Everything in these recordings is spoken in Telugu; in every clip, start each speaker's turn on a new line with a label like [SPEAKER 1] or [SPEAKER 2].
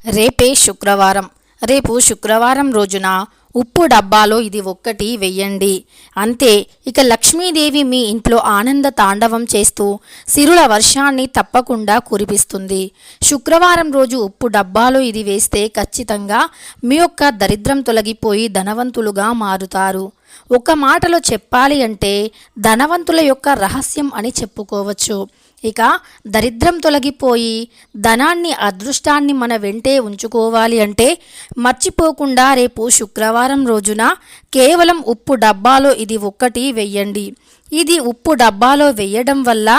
[SPEAKER 1] రేపే శుక్రవారం. రేపు శుక్రవారం రోజున ఉప్పు డబ్బాలో ఇది ఒక్కటి వెయ్యండి. అంతే. ఇక లక్ష్మీదేవి మీ ఇంట్లో ఆనంద తాండవం చేస్తూ సిరుల వర్షాన్ని తప్పకుండా కురిపిస్తుంది. శుక్రవారం రోజు ఉప్పు డబ్బాలో ఇది వేస్తే ఖచ్చితంగా మీ యొక్క దరిద్రం తొలగిపోయి ధనవంతులుగా మారుతారు. ఒక మాటలో చెప్పాలి అంటే ధనవంతుల యొక్క రహస్యం అని చెప్పుకోవచ్చు. ఇక దరిద్రం తొలగిపోయి ధనాన్ని అదృష్టాన్ని మన వెంటే ఉంచుకోవాలి అంటే మర్చిపోకుండా రేపు శుక్రవారం రోజున కేవలం ఉప్పు డబ్బాలో ఇది ఒక్కటి వెయ్యండి. ఇది ఉప్పు డబ్బాలో వెయ్యడం వల్ల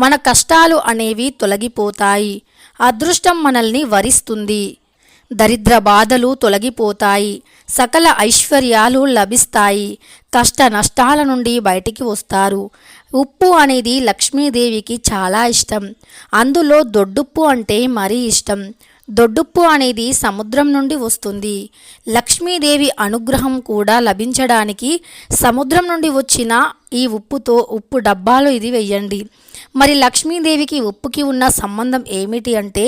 [SPEAKER 1] మన కష్టాలు అనేవి తొలగిపోతాయి. అదృష్టం మనల్ని వరిస్తుంది. దరిద్ర బాధలు తొలగిపోతాయి. సకల ఐశ్వర్యాలు లభిస్తాయి. కష్ట నష్టాల నుండి బయటికి వస్తారు. ఉప్పు అనేది లక్ష్మీదేవికి చాలా ఇష్టం. అందులో దొడ్డుప్పు అంటే మరీ ఇష్టం. దొడ్డుప్పు అనేది సముద్రం నుండి వస్తుంది. లక్ష్మీదేవి అనుగ్రహం కూడా లభించడానికి సముద్రం నుండి వచ్చిన ఈ ఉప్పుతో ఉప్పు డబ్బాలో ఇది వెయ్యండి. మరి లక్ష్మీదేవికి ఉప్పుకి ఉన్న సంబంధం ఏమిటి అంటే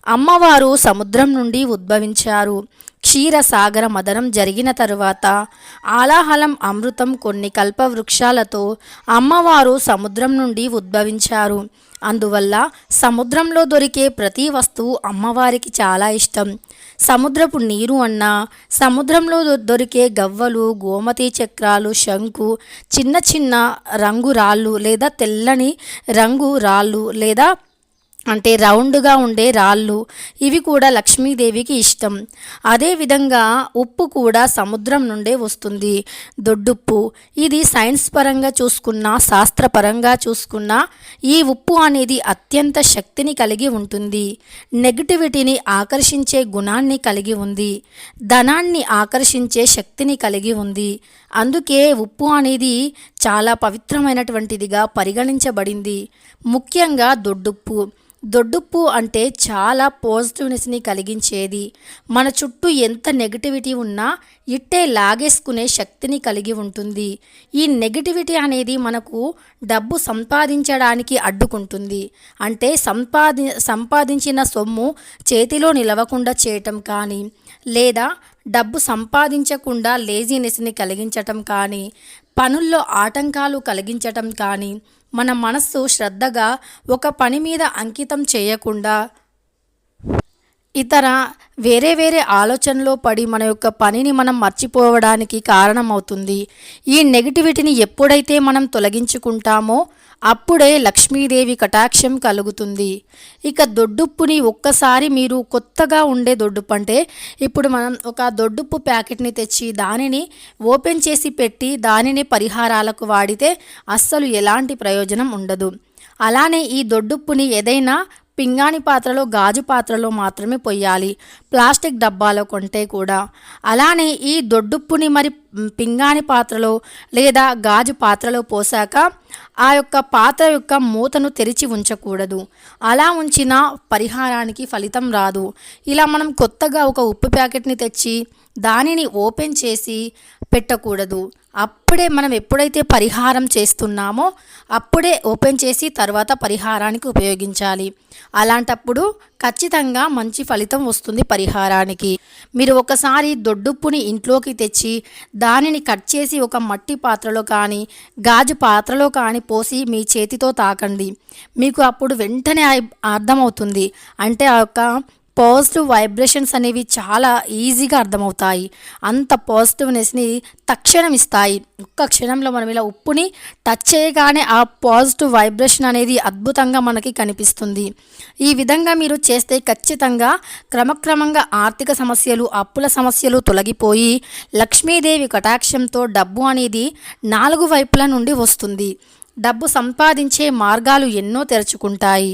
[SPEAKER 1] అమ్మవారు సముద్రం నుండి ఉద్భవించారు. క్షీరసాగర మదనం జరిగిన తరువాత ఆలాహలం అమృతం కొన్ని కల్పవృక్షాలతో అమ్మవారు సముద్రం నుండి ఉద్భవించారు. అందువల్ల సముద్రంలో దొరికే ప్రతి వస్తువు అమ్మవారికి చాలా ఇష్టం. సముద్రపు నీరు అన్నా, సముద్రంలో దొరికే గవ్వలు, గోమతి చక్రాలు, శంకు, చిన్న చిన్న రంగు రాళ్ళు లేదా తెల్లని రంగు రాళ్ళు లేదా అంటే రౌండ్గా ఉండే రాళ్ళు, ఇవి కూడా లక్ష్మీదేవికి ఇష్టం. అదేవిధంగా ఉప్పు కూడా సముద్రం నుండే వస్తుంది. దొడ్డుప్పు ఇది సైన్స్ పరంగా చూసుకున్నా, శాస్త్రపరంగా చూసుకున్నా ఈ ఉప్పు అనేది అత్యంత శక్తిని కలిగి ఉంటుంది. నెగిటివిటీని ఆకర్షించే గుణాన్ని కలిగి ఉంది. ధనాన్ని ఆకర్షించే శక్తిని కలిగి ఉంది. అందుకే ఉప్పు అనేది చాలా పవిత్రమైనటువంటిదిగా పరిగణించబడింది. ముఖ్యంగా దొడ్డుప్పు అంటే చాలా పాజిటివ్నెస్ని కలిగించేది. మన చుట్టూ ఎంత నెగిటివిటీ ఉన్నా ఇట్టే లాగేసుకునే శక్తిని కలిగి ఉంటుంది. ఈ నెగిటివిటీ అనేది మనకు డబ్బు సంపాదించడానికి అడ్డుకుంటుంది. అంటే సంపాదించిన సొమ్ము చేతిలో నిలవకుండా చేయటం కానీ, లేదా డబ్బు సంపాదించకుండా లేజీనెస్ని కలిగించటం కానీ, పనుల్లో ఆటంకాలు కలిగించటం కానీ, మన మనస్సు శ్రద్ధగా ఒక పని మీద అంకితం చేయకుండా ఇతర వేరే ఆలోచనలో పడి మన యొక్క పనిని మనం మర్చిపోవడానికి కారణమవుతుంది. ఈ నెగిటివిటీని ఎప్పుడైతే మనం తొలగించుకుంటామో అప్పుడే లక్ష్మీదేవి కటాక్షం కలుగుతుంది. ఇక దొడ్డుప్పుని ఒక్కసారి మీరు కొత్తగా ఉండే దొడ్డుప్పు అంటే ఇప్పుడు మనం ఒక దొడ్డుప్పు ప్యాకెట్ని తెచ్చి దానిని ఓపెన్ చేసి పెట్టి దానిని పరిహారాలకు వాడితే అస్సలు ఎలాంటి ప్రయోజనం ఉండదు. అలానే ఈ దొడ్డుప్పుని ఏదైనా పింగాణి పాత్రలో, గాజు పాత్రలో మాత్రమే పొయ్యాలి. ప్లాస్టిక్ డబ్బాలో కొంటే కూడా. అలానే ఈ దొడ్డుప్పుని మరి పింగాణి పాత్రలో లేదా గాజు పాత్రలో పోసాక ఆ యొక్క పాత్ర యొక్క మూతను తెరిచి ఉంచకూడదు. అలా ఉంచిన పరిహారానికి ఫలితం రాదు. ఇలా మనం కొత్తగా ఒక ఉప్పు ప్యాకెట్ని తెచ్చి దానిని ఓపెన్ చేసి పెట్టకూడదు. అప్పుడే మనం ఎప్పుడైతే పరిహారం చేస్తున్నామో అప్పుడే ఓపెన్ చేసి తర్వాత పరిహారానికి ఉపయోగించాలి. అలాంటప్పుడు ఖచ్చితంగా మంచి ఫలితం వస్తుంది పరిహారానికి. మీరు ఒకసారి దొడ్డుప్పుని ఇంట్లోకి తెచ్చి దానిని కట్ చేసి ఒక మట్టి పాత్రలో కానీ, గాజు పాత్రలో కానీ పోసి మీ చేతితో తాకండి. మీకు అప్పుడు వెంటనే అర్థమవుతుంది. అంటే ఆ యొక్క పాజిటివ్ వైబ్రేషన్స్ అనేవి చాలా ఈజీగా అర్థమవుతాయి. అంత పాజిటివ్నెస్ని తక్షణం ఇస్తాయి. ఒక్క క్షణంలో మనం ఇలా ఉప్పుని టచ్ చేయగానే ఆ పాజిటివ్ వైబ్రేషన్ అనేది అద్భుతంగా మనకి కనిపిస్తుంది. ఈ విధంగా మీరు చేస్తే ఖచ్చితంగా క్రమక్రమంగా ఆర్థిక సమస్యలు, అప్పుల సమస్యలు తొలగిపోయి లక్ష్మీదేవి కటాక్షంతో డబ్బు అనేది 4 వైపుల నుండి వస్తుంది. డబ్బు సంపాదించే మార్గాలు ఎన్నో తెరుచుకుంటాయి.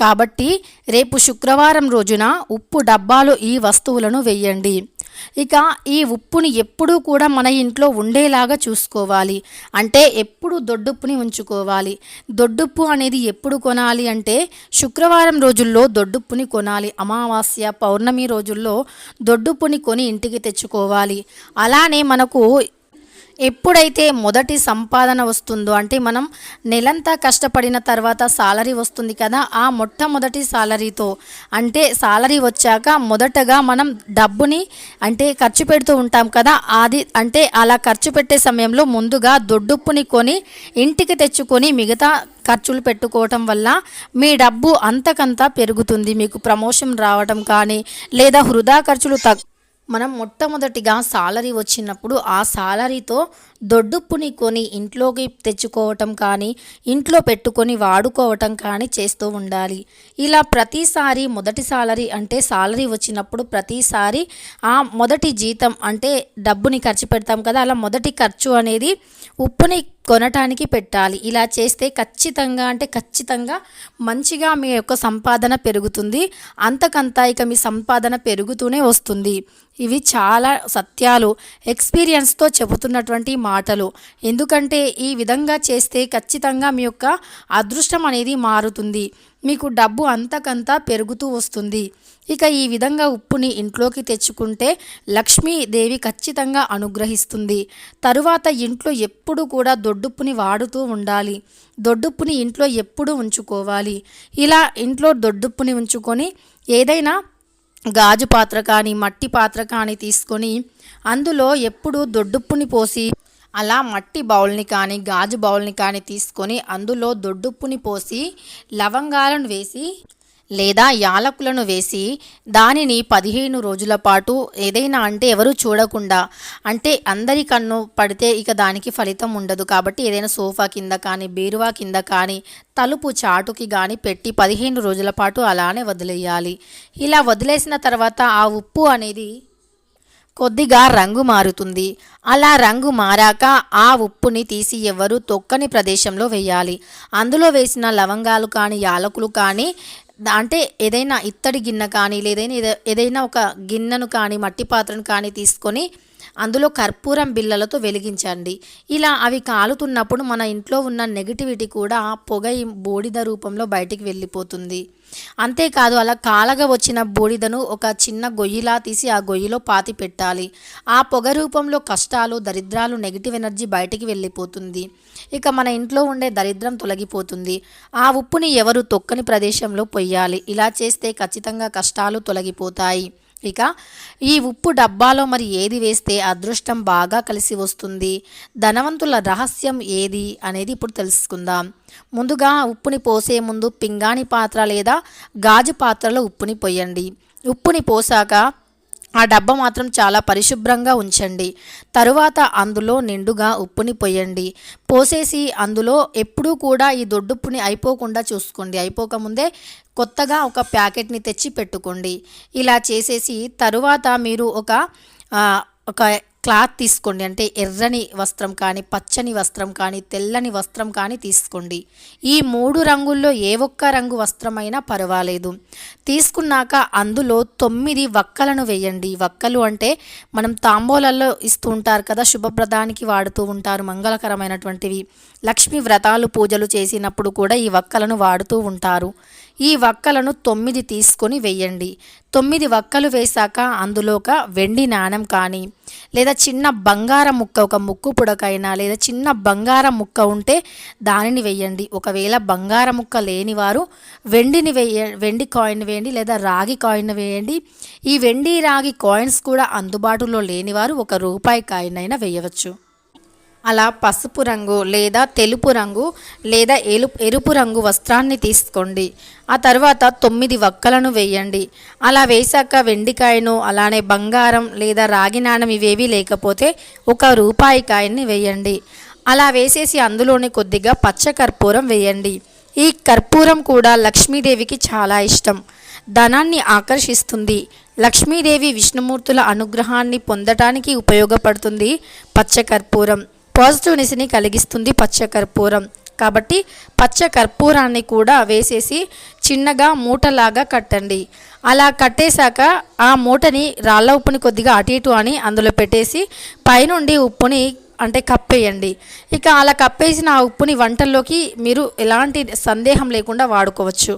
[SPEAKER 1] కాబట్టి రేపు శుక్రవారం రోజున ఉప్పు డబ్బాలో ఈ వస్తువులను వెయ్యండి. ఇక ఈ ఉప్పుని ఎప్పుడూ కూడా మన ఇంట్లో ఉండేలాగా చూసుకోవాలి. అంటే ఎప్పుడు దొడ్డుప్పుని ఉంచుకోవాలి. దొడ్డుప్పు అనేది ఎప్పుడు కొనాలి అంటే శుక్రవారం రోజుల్లో దొడ్డుప్పుని కొనాలి. అమావాస్య, పౌర్ణమి రోజుల్లో దొడ్డుప్పుని కొని ఇంటికి తెచ్చుకోవాలి. అలానే మనకు ఎప్పుడైతే మొదటి సంపాదన వస్తుందో అంటే మనం నెలంతా కష్టపడిన తర్వాత సాలరీ వస్తుంది కదా, ఆ మొట్టమొదటి సాలరీతో అంటే సాలరీ వచ్చాక మొదటగా మనం డబ్బుని అంటే ఖర్చు పెడుతూ ఉంటాం కదా, అది అంటే అలా ఖర్చు పెట్టే సమయంలో ముందుగా దొడ్డుప్పుని కొని ఇంటికి తెచ్చుకొని మిగతా ఖర్చులు పెట్టుకోవటం వల్ల మీ డబ్బు అంతకంతా పెరుగుతుంది. మీకు ప్రమోషన్ రావటం కానీ లేదా వృధా ఖర్చులు మనం మొట్టమొదటిగా సాలరీ వచ్చినప్పుడు ఆ సాలరీతో దొడ్డుప్పుని కొని ఇంట్లోకి తెచ్చుకోవటం కానీ ఇంట్లో పెట్టుకొని వాడుకోవటం కానీ చేస్తూ ఉండాలి. ఇలా ప్రతిసారి మొదటి సాలరీ అంటే సాలరీ వచ్చినప్పుడు ప్రతిసారి ఆ మొదటి జీతం అంటే డబ్బుని ఖర్చు పెడతాం కదా, అలా మొదటి ఖర్చు అనేది ఉప్పుని కొనటానికి పెట్టాలి. ఇలా చేస్తే ఖచ్చితంగా మంచిగా మీ యొక్క సంపాదన పెరుగుతుంది. అంతకంతా ఇక మీ సంపాదన పెరుగుతూనే వస్తుంది. ఇవి చాలా సత్యాలు, ఎక్స్పీరియన్స్తో చెబుతున్నటువంటి మాటలు. ఎందుకంటే ఈ విధంగా చేస్తే ఖచ్చితంగా మీ యొక్క అదృష్టం అనేది మారుతుంది. మీకు డబ్బు అంతకంతా పెరుగుతూ వస్తుంది. ఇక ఈ విధంగా ఉప్పుని ఇంట్లోకి తెచ్చుకుంటే లక్ష్మీదేవి ఖచ్చితంగా అనుగ్రహిస్తుంది. తరువాత ఇంట్లో ఎప్పుడు కూడా దొడ్డుప్పుని వాడుతూ ఉండాలి. దొడ్డుప్పుని ఇంట్లో ఎప్పుడు ఉంచుకోవాలి. ఇలా ఇంట్లో దొడ్డుప్పుని ఉంచుకొని ఏదైనా గాజు పాత్ర కానీ మట్టి పాత్ర కానీ తీసుకొని అందులో ఎప్పుడు దొడ్డుప్పుని పోసి అలా మట్టి బౌల్ని కానీ గాజు బౌల్ని కానీ తీసుకొని అందులో దొడ్డుప్పుని పోసి లవంగాలను వేసి లేదా యాలకులను వేసి దానిని 15 రోజుల పాటు ఏదైనా అంటే ఎవరు చూడకుండా అంటే అందరి కన్ను పడితే ఇక దానికి ఫలితం ఉండదు. కాబట్టి ఏదైనా సోఫా కింద కానీ బీరువా కింద కానీ తలుపు చాటుకి కానీ పెట్టి 15 రోజుల పాటు అలానే వదిలేయాలి. ఇలా వదిలేసిన తర్వాత ఆ ఉప్పు అనేది కొద్దిగా రంగు మారుతుంది. అలా రంగు మారాక ఆ ఉప్పుని తీసి ఎవరు తొక్కని ప్రదేశంలో వేయాలి. అందులో వేసిన లవంగాలు కానీ యాలకులు కానీ అంటే ఏదైనా ఇత్తడి గిన్నె కానీ ఏదైనా ఒక గిన్నెను కానీ మట్టి పాత్రను కానీ తీసుకొని అందులో కర్పూరం బిళ్ళలతో వెలిగించండి. ఇలా అవి కాలుతున్నప్పుడు మన ఇంట్లో ఉన్న నెగిటివిటీ కూడా పొగ బూడిద రూపంలో బయటికి వెళ్ళిపోతుంది. అంతేకాదు అలా కాలగా వచ్చిన బూడిదను ఒక చిన్న గొయ్యిలా తీసి ఆ గొయ్యిలో పాతి పెట్టాలి. ఆ పొగ రూపంలో కష్టాలు దరిద్రాలు నెగిటివ్ ఎనర్జీ బయటికి వెళ్ళిపోతుంది. ఇక మన ఇంట్లో ఉండే దరిద్రం తొలగిపోతుంది. ఆ ఉప్పుని ఎవరు తొక్కని ప్రదేశంలో పొయ్యాలి. ఇలా చేస్తే ఖచ్చితంగా కష్టాలు తొలగిపోతాయి. ఇక ఈ ఉప్పు డబ్బాలో మరి ఏది వేస్తే అదృష్టం బాగా కలిసి వస్తుంది, ధనవంతుల రహస్యం ఏది అనేది ఇప్పుడు తెలుసుకుందాం. ముందుగా ఉప్పుని పోసే ముందు పింగాణి పాత్ర లేదా గాజు పాత్రలో ఉప్పుని పోయండి. ఉప్పుని పోసాక ఆ డబ్బా మాత్రం చాలా పరిశుభ్రంగా ఉంచండి. తరువాత అందులో నిండుగా ఉప్పుని పోయండి. పోసేసి అందులో ఎప్పుడూ కూడా ఈ దొడ్డుప్పుని అయిపోకుండా చూసుకోండి. అయిపోకముందే కొత్తగా ఒక ప్యాకెట్ని తెచ్చి పెట్టుకోండి. ఇలా చేసేసి తరువాత మీరు ఒక క్లాత్ తీసుకోండి. అంటే ఎర్రని వస్త్రం కానీ పచ్చని వస్త్రం కానీ తెల్లని వస్త్రం కానీ తీసుకోండి. ఈ 3 రంగుల్లో ఏ ఒక్క రంగు వస్త్రమైనా పర్వాలేదు. తీసుకున్నాక అందులో 9 వక్కలను వేయండి. వక్కలు అంటే మనం తాంబూలాల్లో ఇస్తూ ఉంటారు కదా, శుభప్రదానికి వాడుతూ ఉంటారు, మంగళకరమైనటువంటివి. లక్ష్మీ వ్రతాలు పూజలు చేసినప్పుడు కూడా ఈ వక్కలను వాడుతూ ఉంటారు. ఈ వక్కలను 9 తీసుకొని వేయండి. 9 వక్కలు వేశాక అందులో ఒక వెండి నాణెం కానీ లేదా చిన్న బంగారం ముక్క, ఒక ముక్కు పుడకైనా లేదా చిన్న బంగారం ముక్క ఉంటే దానిని వేయండి. ఒకవేళ బంగారం ముక్క లేనివారు వెండి కాయిన్ వేయండి లేదా రాగి కాయిన్ వేయండి. ఈ వెండి రాగి కాయిన్స్ కూడా అందుబాటులో లేనివారు ₹1 కాయిన్ అయినా వేయవచ్చు. అలా పసుపు రంగు లేదా తెలుపు రంగు లేదా ఎరుపు రంగు వస్త్రాన్ని తీసుకోండి. ఆ తర్వాత 9 వక్కలను వేయండి. అలా వేశాక వెండికాయను అలానే బంగారం లేదా రాగి నాణెం ఇవేవి లేకపోతే ₹1 కాయిన్ని వేయండి. అలా వేసేసి అందులోనే కొద్దిగా పచ్చ కర్పూరం వేయండి. ఈ కర్పూరం కూడా లక్ష్మీదేవికి చాలా ఇష్టం, ధనాన్ని ఆకర్షిస్తుంది. లక్ష్మీదేవి విష్ణుమూర్తుల అనుగ్రహాన్ని పొందటానికి ఉపయోగపడుతుంది పచ్చ కర్పూరం. పాజిటివ్నెస్ని కలిగిస్తుంది పచ్చ కర్పూరం. కాబట్టి పచ్చ కర్పూరాన్ని కూడా వేసేసి చిన్నగా మూటలాగా కట్టండి. అలా కట్టేశాక ఆ మూటని రాళ్ళ ఉప్పుని కొద్దిగా అటు ఇటు అని అందులో పెట్టేసి పైనుండి ఉప్పుని అంటే కప్పేయండి. ఇక అలా కప్పేసిన ఆ ఉప్పుని వంటల్లోకి మీరు ఎలాంటి సందేహం లేకుండా వాడుకోవచ్చు.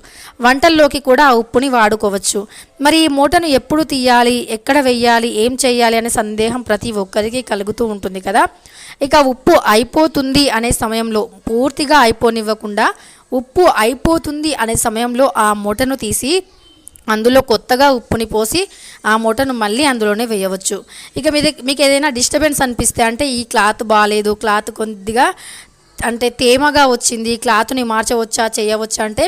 [SPEAKER 1] వంటల్లోకి కూడా ఆ ఉప్పుని వాడుకోవచ్చు. మరి ఈ మూటను ఎప్పుడు తీయాలి, ఎక్కడ వెయ్యాలి, ఏం చేయాలి అనే సందేహం ప్రతి ఒక్కరికి కలుగుతూ ఉంటుంది కదా. ఇక ఉప్పు అయిపోతుంది అనే సమయంలో, పూర్తిగా అయిపోనివ్వకుండా ఉప్పు అయిపోతుంది అనే సమయంలో ఆ మూటను తీసి అందులో కొత్తగా ఉప్పుని పోసి ఆ మూటను మళ్ళీ అందులోనే వేయవచ్చు. ఇక మీకు ఏదైనా డిస్టర్బెన్స్ అనిపిస్తే, అంటే ఈ క్లాత్ బాగాలేదు, క్లాత్ కొద్దిగా అంటే తేమగా వచ్చింది, క్లాత్ని మార్చవచ్చా చేయవచ్చా అంటే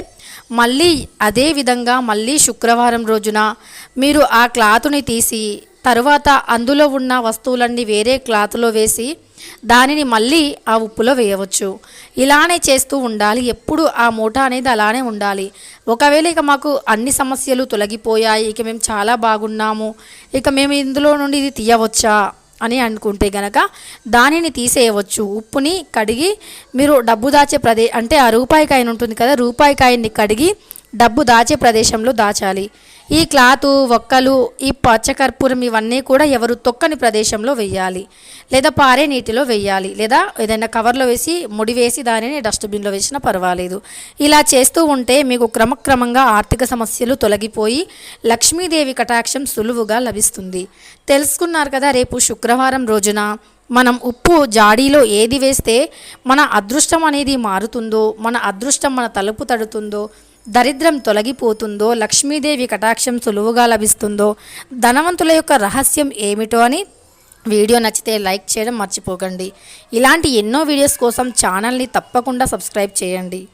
[SPEAKER 1] మళ్ళీ అదే విధంగా మళ్ళీ శుక్రవారం రోజున మీరు ఆ క్లాతుని తీసి తరువాత అందులో ఉన్న వస్తువులన్నీ వేరే క్లాత్లో వేసి దానిని మళ్ళీ ఆ ఉప్పులో వేయవచ్చు. ఇలానే చేస్తూ ఉండాలి. ఎప్పుడు ఆ మూట అనేది అలానే ఉండాలి. ఒకవేళ ఇక మాకు అన్ని సమస్యలు తొలగిపోయాయి, ఇక మేము చాలా బాగున్నాము, ఇక మేము ఇందులో నుండి ఇది తీయవచ్చా అని అనుకుంటే గనక దానిని తీసేయవచ్చు. ఉప్పుని కడిగి మీరు డబ్బు దాచే అంటే ఆ రూపాయి కాయిన్ ఉంటుంది కదా, రూపాయి కాయిన్ని కడిగి డబ్బు దాచే ప్రదేశంలో దాచాలి. ఈ క్లాతు, ఒక్కలు, ఈ పచ్చకర్పూరం ఇవన్నీ కూడా ఎవరు తొక్కని ప్రదేశంలో వెయ్యాలి, లేదా పారే నీటిలో వెయ్యాలి, లేదా ఏదైనా కవర్లో వేసి ముడి వేసి దానిని డస్ట్బిన్లో వేసినా పర్వాలేదు. ఇలా చేస్తూ ఉంటే మీకు క్రమక్రమంగా ఆర్థిక సమస్యలు తొలగిపోయి లక్ష్మీదేవి కటాక్షం సులువుగా లభిస్తుంది. తెలుసుకున్నారు కదా. రేపు శుక్రవారం రోజున మనం ఉప్పు జాడీలో ఏది వేస్తే మన అదృష్టం అనేది మారుతుందో, మన అదృష్టం మన తలుపు తడుతుందో, దరిద్రం తొలగిపోతుందో, లక్ష్మీదేవి కటాక్షం సులువుగా లభిస్తుందో, ధనవంతుల యొక్క రహస్యం ఏమిటో అని వీడియో నచ్చితే లైక్ చేయడం మర్చిపోకండి. ఇలాంటి ఎన్నో వీడియోస్ కోసం ఛానల్ని తప్పకుండా సబ్స్క్రైబ్ చేయండి.